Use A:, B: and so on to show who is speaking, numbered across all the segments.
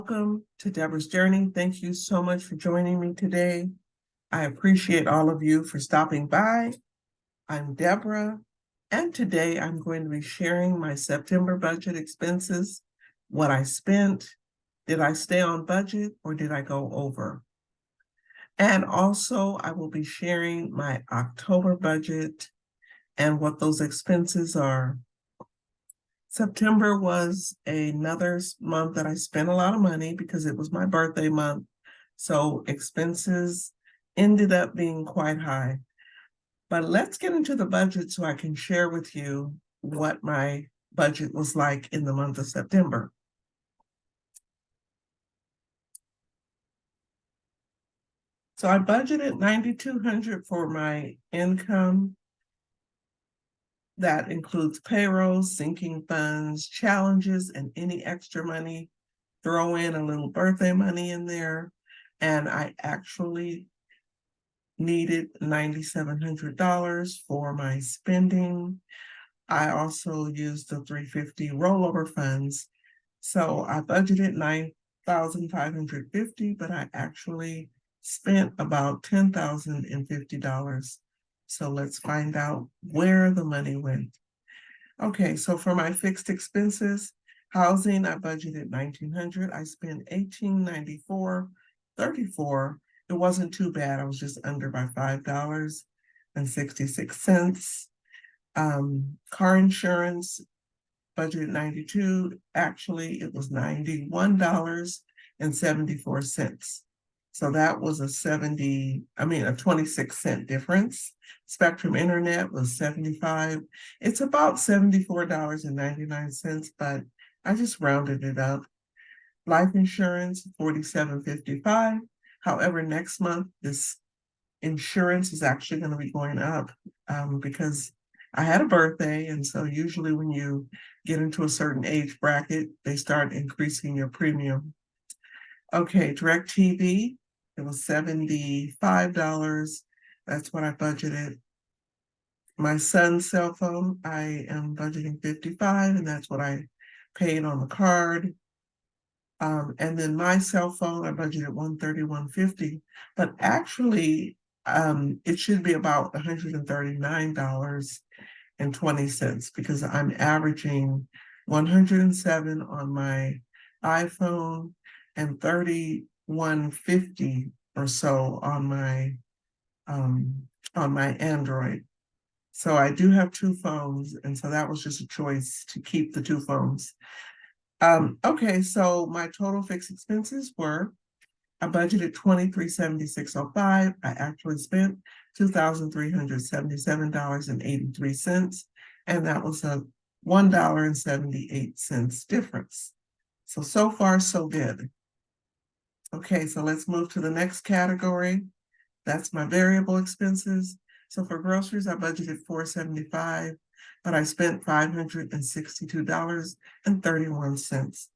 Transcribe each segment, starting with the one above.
A: Welcome to Deborah's Journey. Thank you so much for joining me today. I appreciate all of you for stopping by. I'm Deborah, and today I'm going to be sharing my September budget expenses, what I spent, did I stay on budget or did I go over? And also I will be sharing my October budget and what those expenses are. September was another month that I spent a lot of money because it was my birthday month. So expenses ended up being quite high. But let's get into the budget so I can share with you what my budget was like in the month of September. So I budgeted $9,200 for my income. That includes payroll, sinking funds, challenges, and any extra money. Throw in a little birthday money in there. And I actually needed $9,700 for my spending. I also used the $350 rollover funds. So I budgeted $9,550, but I actually spent about $10,050. So let's find out where the money went. Okay, so for my fixed expenses, housing, I budgeted $1,900. I spent $1,894.34. It wasn't too bad. I was just under by $5.66. Car insurance, budgeted $92. Actually, it was $91.74. So that was a 26-cent difference. Spectrum Internet was $75. It's about $74.99, but I just rounded it up. Life insurance, $47.55. However, next month, this insurance is actually going to be going up because I had a birthday. And so usually when you get into a certain age bracket, they start increasing your premium. Okay, DirecTV, it was $75. That's what I budgeted. My son's cell phone, I am budgeting $55, and that's what I paid on the card. And then my cell phone, I budgeted $131.50, but actually, it should be about $139.20 because I'm averaging 107 on my iPhone and $31.50 or so on my Android. So I do have two phones, and so that was just a choice to keep the two phones. Okay, so my total fixed expenses were, I budgeted $2376.05. I actually spent $2,377.83, and that was a $1.78 difference. So far, so good. Okay, so let's move to the next category. That's my variable expenses. So for groceries, I budgeted $475, but I spent $562.31.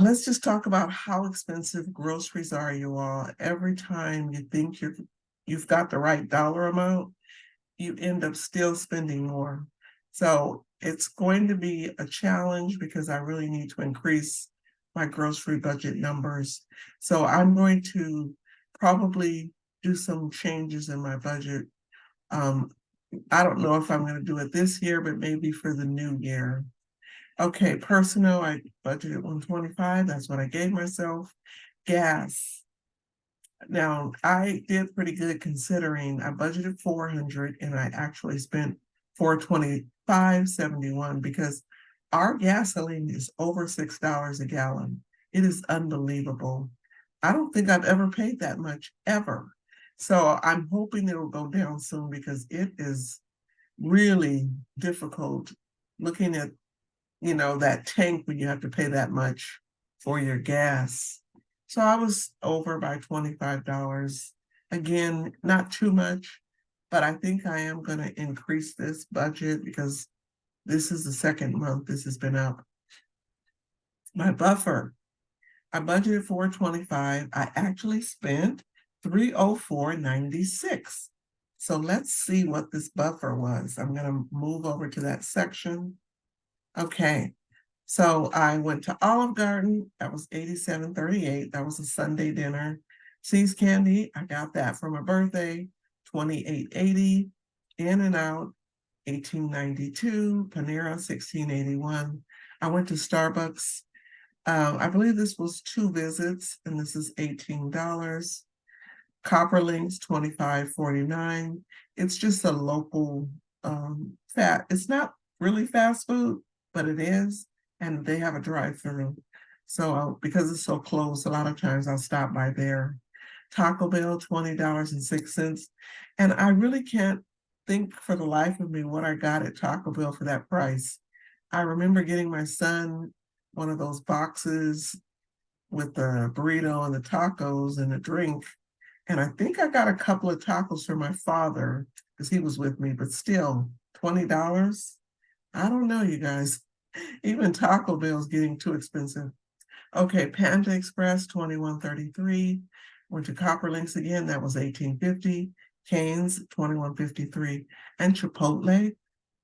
A: Let's just talk about how expensive groceries are, you all. Every time you think you've got the right dollar amount, you end up still spending more. So it's going to be a challenge because I really need to increase my grocery budget numbers. So I'm going to probably do some changes in my budget. I don't know if I'm going to do it this year, but maybe for the new year. Okay, personal, I budgeted $125. That's what I gave myself. Gas. Now, I did pretty good considering I budgeted $400 and I actually spent $425.71 because our gasoline is over $6 a gallon. It is unbelievable. I don't think I've ever paid that much ever. So I'm hoping it'll go down soon because it is really difficult looking at that tank when you have to pay that much for your gas. So I was over by $25. Again, not too much, but I think I am going to increase this budget because this is the second month this has been up. My buffer, I budgeted $425. I actually spent $304.96. So let's see what this buffer was. I'm going to move over to that section. Okay, So I went to Olive Garden. That was $87.38. That was a Sunday dinner. See's Candy, I got that for my birthday, $28.80. In and Out, $18.92. Panera, $16.81. I went to Starbucks. I believe this was 2 visits, and this is $18. Copperlinks, $25.49. It's just a local it's not really fast food, but it is, and they have a drive-through. So because it's so close, a lot of times I'll stop by there. Taco Bell, $20.06. And I really can't think for the life of me what I got at Taco Bell for that price. I remember getting my son one of those boxes with the burrito and the tacos and a drink. And I think I got a couple of tacos for my father because he was with me, but still, $20. I don't know, you guys. Even Taco Bell's getting too expensive. Okay, Panda Express, $21.33. Went to Copperlinks again, that was $18.50. Cane's, $21.53. And Chipotle,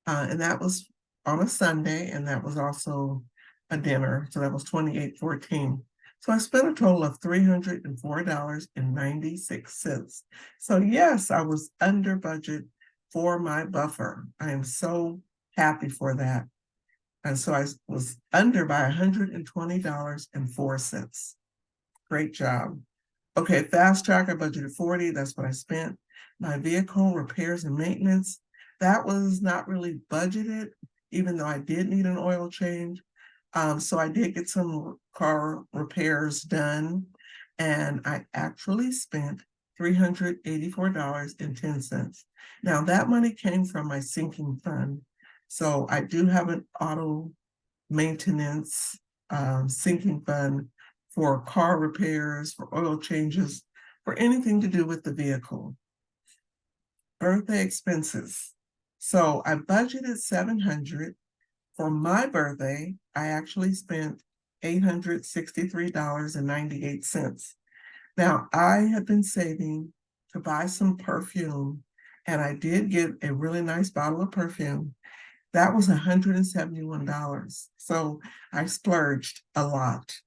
A: and that was on a Sunday, and that was also a dinner. So that was $28.14. So I spent a total of $304.96. So yes, I was under budget for my buffer. I am so happy for that. And so I was under by $120.04. Great job. Okay, Fast Track, I budgeted 40. That's what I spent. My vehicle repairs and maintenance, that was not really budgeted, even though I did need an oil change. So I did get some car repairs done, and I actually spent $384.10. Now that money came from my sinking fund. So I do have an auto maintenance sinking fund for car repairs, for oil changes, for anything to do with the vehicle. Birthday expenses. So I budgeted $700. For my birthday, I actually spent $863.98. Now, I had been saving to buy some perfume, and I did get a really nice bottle of perfume. That was $171. So I splurged a lot.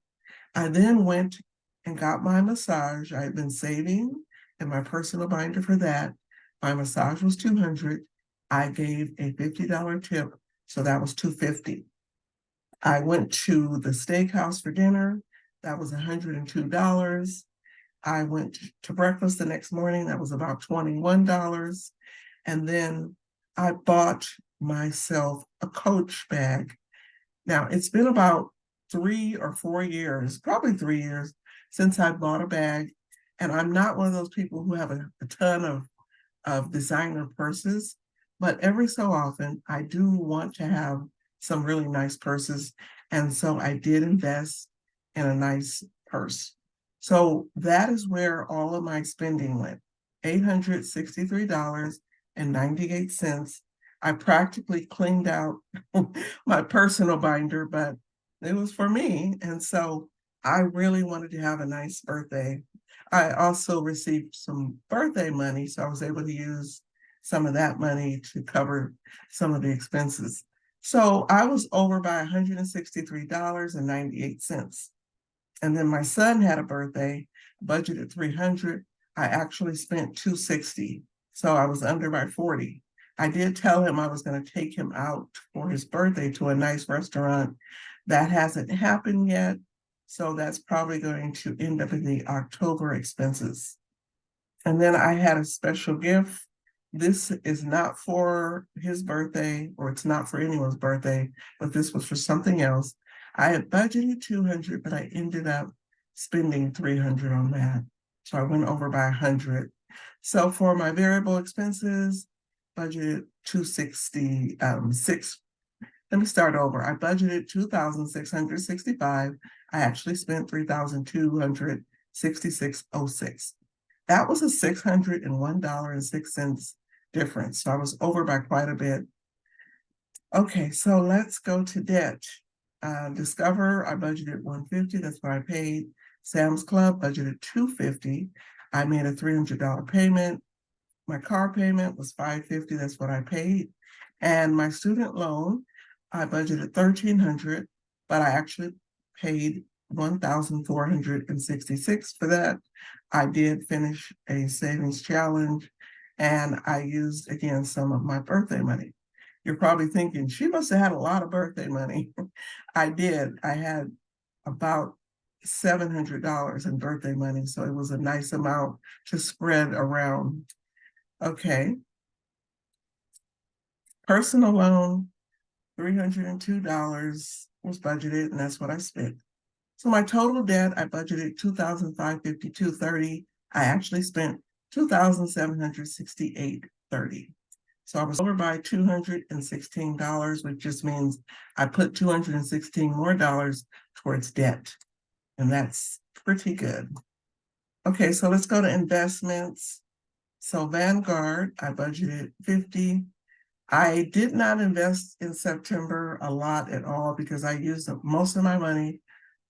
A: I then went and got my massage. I had been saving in my personal binder for that. My massage was $200. I gave a $50 tip, so that was $250. I went to the steakhouse for dinner. That was $102. I went to breakfast the next morning. That was about $21. And then I bought myself a Coach bag. Now, it's been about 3 or 4 years, probably 3 years, since I bought a bag. And I'm not one of those people who have a ton of designer purses, but every so often I do want to have some really nice purses. And so I did invest in a nice purse. So that is where all of my spending went, $863.98. I practically cleaned out my personal binder, but it was for me. And so I really wanted to have a nice birthday. I also received some birthday money, so I was able to use some of that money to cover some of the expenses. So I was over by $163.98. And then my son had a birthday, budgeted $300. I actually spent $260. So I was under by 40. I did tell him I was going to take him out for his birthday to a nice restaurant. That hasn't happened yet. So that's probably going to end up in the October expenses. And then I had a special gift. This is not for his birthday, or it's not for anyone's birthday, but this was for something else. I had budgeted $200, but I ended up spending $300 on that. So I went over by 100. So for my variable expenses, budgeted $266. Let me start over. I budgeted $2,665. I actually spent $3,266.06. That was a $601.06 difference. So I was over by quite a bit. Okay, so let's go to debt. Discover, I budgeted $150. That's what I paid. Sam's Club budgeted $250. I made a $300 payment. My car payment was $550. That's what I paid. And my student loan, I budgeted $1,300. but I actually paid $1,466 for that. I did finish a savings challenge, and I used again some of my birthday money. You're probably thinking, she must have had a lot of birthday money. I did. I had about $700 in birthday money, so it was a nice amount to spread around. Okay. Personal loan, $302 was budgeted, and that's what I spent. So my total debt, I budgeted $2,552.30. I actually spent $2,768.30. So I was over by $216, which just means I put $216 more towards debt. And that's pretty good. Okay, so let's go to investments. So Vanguard, I budgeted 50. I did not invest in September a lot at all because I used up most of my money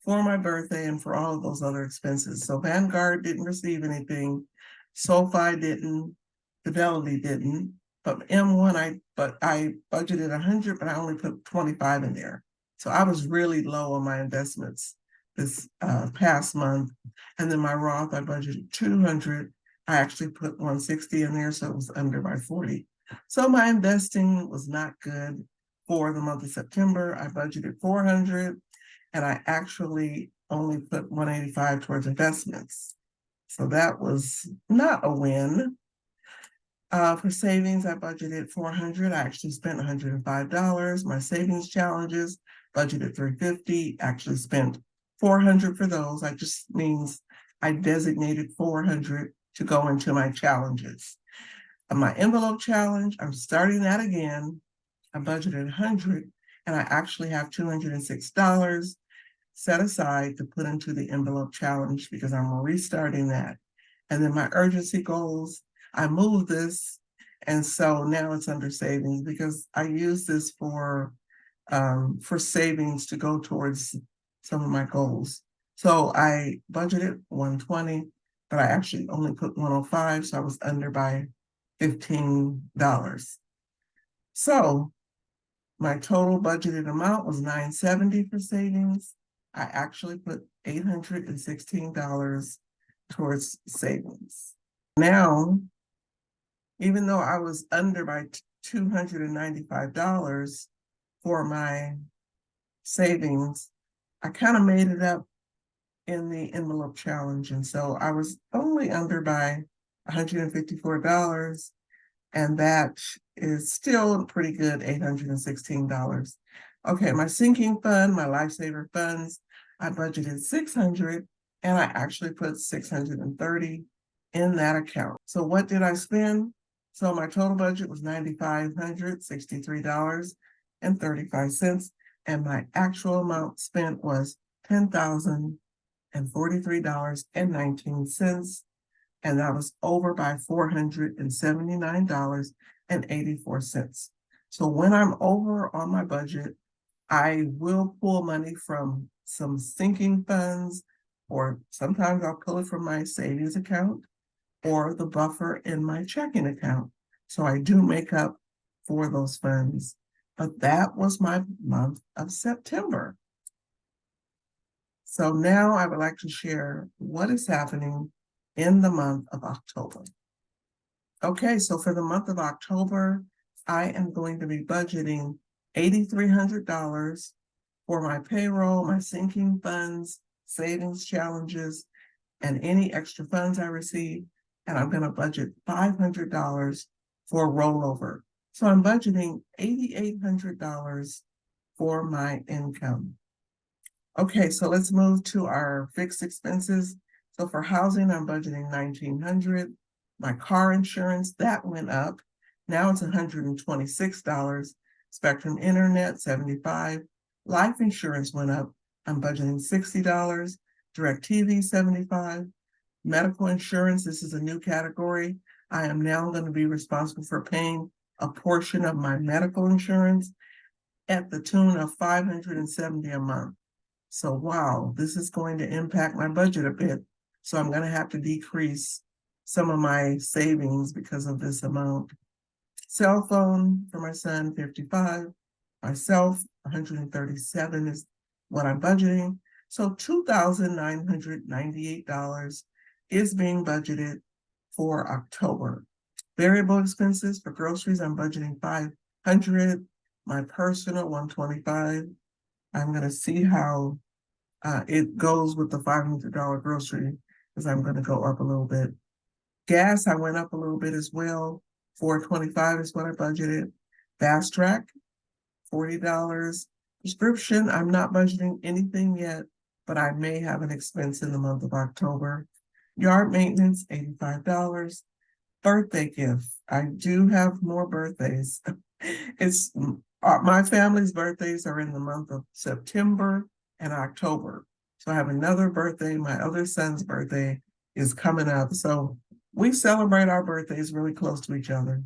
A: for my birthday and for all of those other expenses. So Vanguard didn't receive anything. SoFi didn't. Fidelity didn't. But M1, I budgeted 100, but I only put 25 in there. So I was really low on my investments this past month. And then my Roth, I budgeted 200. I actually put 160 in there, so it was under by 40. So my investing was not good for the month of September. I budgeted 400, and I actually only put 185 towards investments. So that was not a win. For savings, I budgeted 400. I actually spent $105. My savings challenges, budgeted 350. Actually spent 400 for those. That just means I designated 400 to go into my challenges. My envelope challenge, I'm starting that again. I budgeted 100, and I actually have $206 set aside to put into the envelope challenge because I'm restarting that. And then my urgency goals, I moved this, and so now it's under savings because I use this for savings to go towards some of my goals. So I budgeted 120, but I actually only put 105, so I was under by $15. So my total budgeted amount was $970 for savings. I actually put $816 towards savings. Now, even though I was under by $295 for my savings, I kind of made it up in the envelope challenge. And so I was only under by $154, and that is still pretty good, $816. Okay, my sinking fund, my lifesaver funds, I budgeted 600, and I actually put 630 in that account. So what did I spend? So my total budget was $9,563.35, and my actual amount spent was $10,043.19, and that was over by $479.84. So when I'm over on my budget, I will pull money from some sinking funds, or sometimes I'll pull it from my savings account or the buffer in my checking account. So I do make up for those funds. But that was my month of September. So now I would like to share what is happening in the month of October. Okay, so for the month of October, I am going to be budgeting $8,300 for my payroll, my sinking funds, savings challenges, and any extra funds I receive. And I'm going to budget $500 for rollover. So I'm budgeting $8,800 for my income. Okay, so let's move to our fixed expenses. So for housing, I'm budgeting $1,900. My car insurance, that went up. Now it's $126. Spectrum Internet, $75. Life insurance went up. I'm budgeting $60. DirecTV, $75. Medical insurance, this is a new category. I am now going to be responsible for paying a portion of my medical insurance at the tune of $570 a month. So wow, this is going to impact my budget a bit. So I'm going to have to decrease some of my savings because of this amount. Cell phone for my son, $55. Myself, $137 is what I'm budgeting. So $2,998 is being budgeted for October. Variable expenses for groceries, I'm budgeting $500. My personal $125. I'm going to see how it goes with the $500 grocery because I'm going to go up a little bit. Gas, I went up a little bit as well. $425 is what I budgeted. Fast Track, $40. Prescription, I'm not budgeting anything yet, but I may have an expense in the month of October. Yard maintenance, $85. Birthday gift, I do have more birthdays. It's my family's birthdays are in the month of September and October. So I have another birthday. My other son's birthday is coming up. So we celebrate our birthdays really close to each other.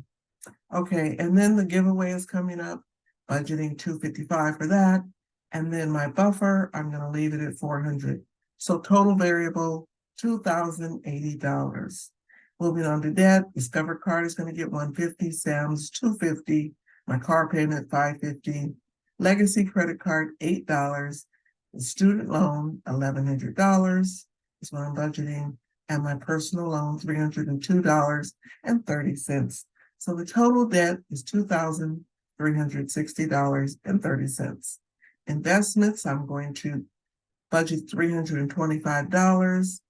A: Okay, and then the giveaway is coming up, budgeting $255 for that. And then my buffer, I'm going to leave it at $400. So total variable, $2,080. Moving on to debt, Discover card is going to get $150, Sam's $250, my car payment $550, Legacy credit card $8, the student loan $1,100 is what I'm budgeting, and my personal loan $302.30. So the total debt is $2,360.30. Investments, I'm going to budget $325.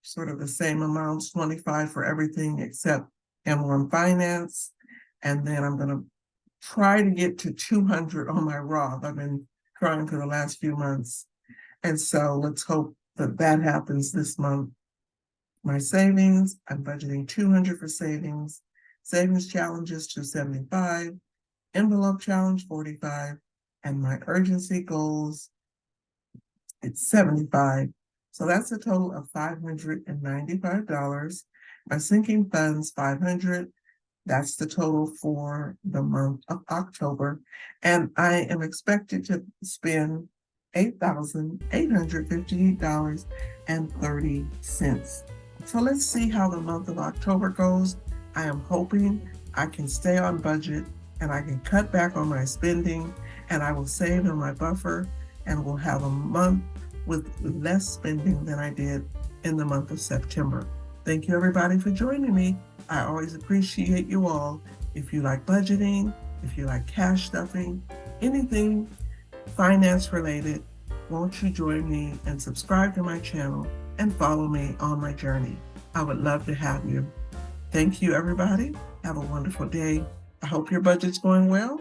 A: Sort of the same amounts, 25 for everything except M1 Finance. And then I'm going to try to get to 200 on my Roth. I've been trying for the last few months. And so let's hope that that happens this month. My savings, I'm budgeting 200 for savings. Savings challenges, 275. Envelope challenge, 45. And my urgency goals, it's 75. So that's a total of $595. My sinking funds, $500. That's the total for the month of October. And I am expected to spend $8,858.30. So let's see how the month of October goes. I am hoping I can stay on budget and I can cut back on my spending and I will save in my buffer and we'll have a month with less spending than I did in the month of September. Thank you everybody for joining me. I always appreciate you all. If you like budgeting, if you like cash stuffing, anything finance related, won't you join me and subscribe to my channel and follow me on my journey? I would love to have you. Thank you everybody. Have a wonderful day. I hope your budget's going well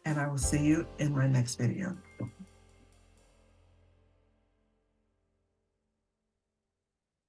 A: and I will see you in my next video.